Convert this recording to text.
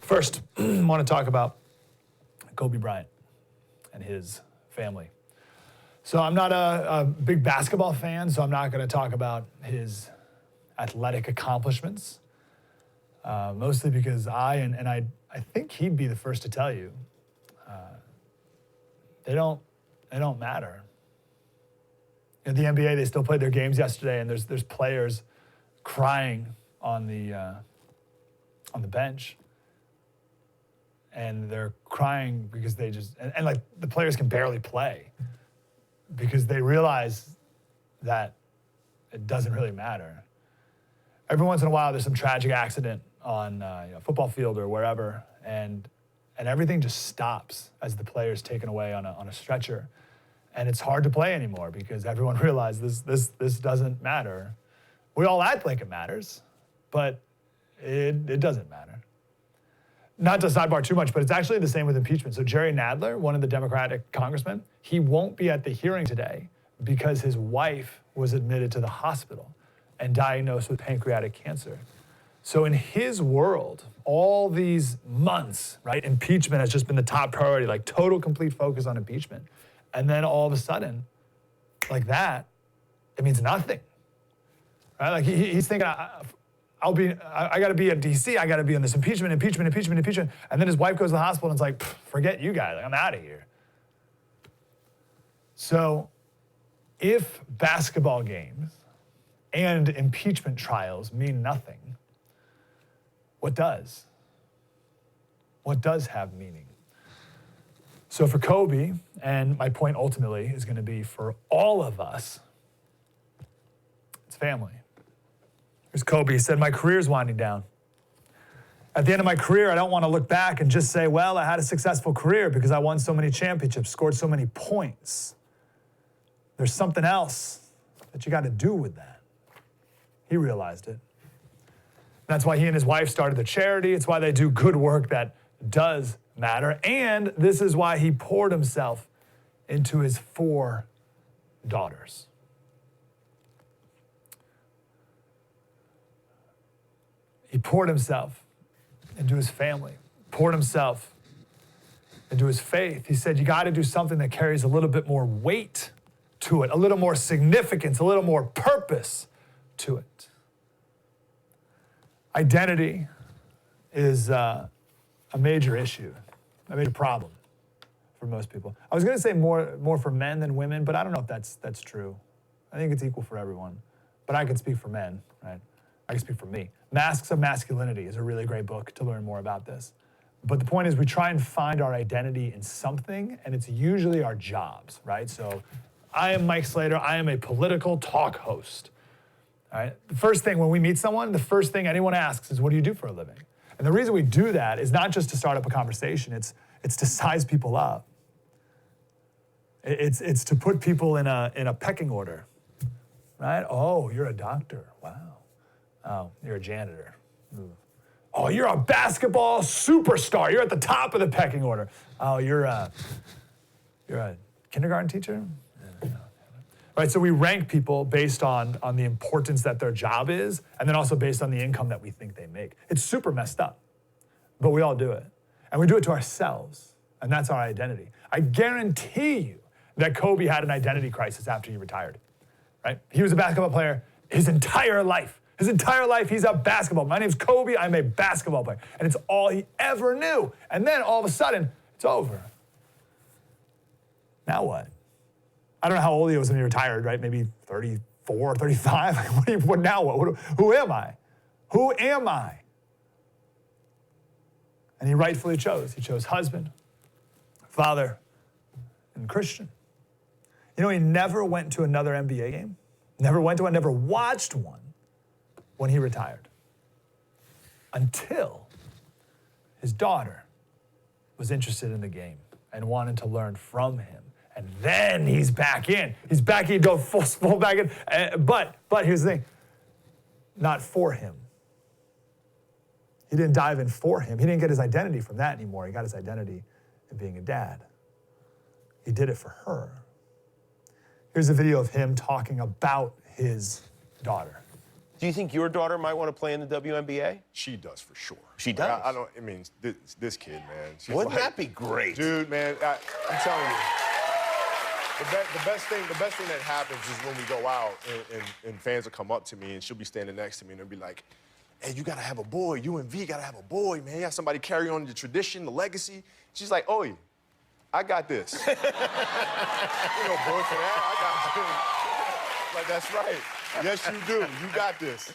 First, I want to talk about Kobe Bryant and his family. So I'm not a big basketball fan, so I'm not going to talk about his athletic accomplishments, mostly because I think he'd be the first to tell you, they don't matter. In the NBA, they still played their games yesterday, and there's players crying on the bench, and they're crying because they just and like the players can barely play because they realize that it doesn't really matter. Every once in a while, there's some tragic accident on a football field or wherever, and everything just stops as the player's taken away on a stretcher. And it's hard to play anymore because everyone realizes this doesn't matter. We all act like it matters, but it doesn't matter. Not to sidebar too much, but it's actually the same with impeachment. So Jerry Nadler, one of the Democratic congressmen, he won't be at the hearing today because his wife was admitted to the hospital and diagnosed with pancreatic cancer. So in his world, all these months, right, impeachment has just been the top priority, like total complete focus on impeachment. And then all of a sudden, like that, it means nothing, right? Like he's thinking, I got to be at DC. I got to be on this impeachment. And then his wife goes to the hospital and it's like, forget you guys. Like, I'm out of here. So if basketball games and impeachment trials mean nothing, what does? What does have meaning? So for Kobe, and my point ultimately is going to be for all of us, it's family. Here's Kobe. He said, my career's winding down. At the end of my career, I don't want to look back and just say, well, I had a successful career because I won so many championships, scored so many points. There's something else that you got to do with that. He realized it. That's why he and his wife started the charity. It's why they do good work that does matter. And this is why he poured himself into his 4 daughters. He poured himself into his family, poured himself into his faith. He said, you got to do something that carries a little bit more weight to it, a little more significance, a little more purpose to it. Identity is a major issue, a major problem for most people. I was going to say more for men than women, but I don't know if that's true. I think it's equal for everyone. But I can speak for men, right? I can speak for me. Masks of Masculinity is a really great book to learn more about this. But the point is we try and find our identity in something, and it's usually our jobs, right? So I am Mike Slater. I am a political talk host. All right? The first thing when we meet someone, the first thing anyone asks is, what do you do for a living? And the reason we do that is not just to start up a conversation, it's to size people up. It's to put people in a pecking order, right? Oh, you're a doctor, wow. Oh, you're a janitor. Ooh. Oh, you're a basketball superstar. You're at the top of the pecking order. Oh, you're a kindergarten teacher? Right, so we rank people based on the importance that their job is, and then also based on the income that we think they make. It's super messed up, but we all do it. And we do it to ourselves, and that's our identity. I guarantee you that Kobe had an identity crisis after he retired, right? He was a basketball player his entire life. His entire life, he's a basketball. My name's Kobe, I'm a basketball player. And it's all he ever knew. And then all of a sudden, it's over. Now what? I don't know how old he was when he retired, right? Maybe 34, 35. What now? Who am I? Who am I? And he rightfully chose. He chose husband, father, and Christian. You know, he never went to another NBA game. Never went to one, never watched one when he retired. Until his daughter was interested in the game and wanted to learn from him. And then he's back in. He's back in, go full back in. But here's the thing, not for him. He didn't dive in for him. He didn't get his identity from that anymore. He got his identity in being a dad. He did it for her. Here's a video of him talking about his daughter. Do you think your daughter might want to play in the WNBA? She does for sure. She does? I don't. I mean, this kid, man. She's Wouldn't that be great? Dude, man, I'm telling you. The best thing that happens is when we go out and fans will come up to me and she'll be standing next to me and they'll be like, hey, you gotta have a boy. You and V gotta have a boy, man. You have somebody carry on the tradition, the legacy. She's like, Oi, I got this. You know, boy for that. I got this. Like, that's right. Yes, you do. You got this.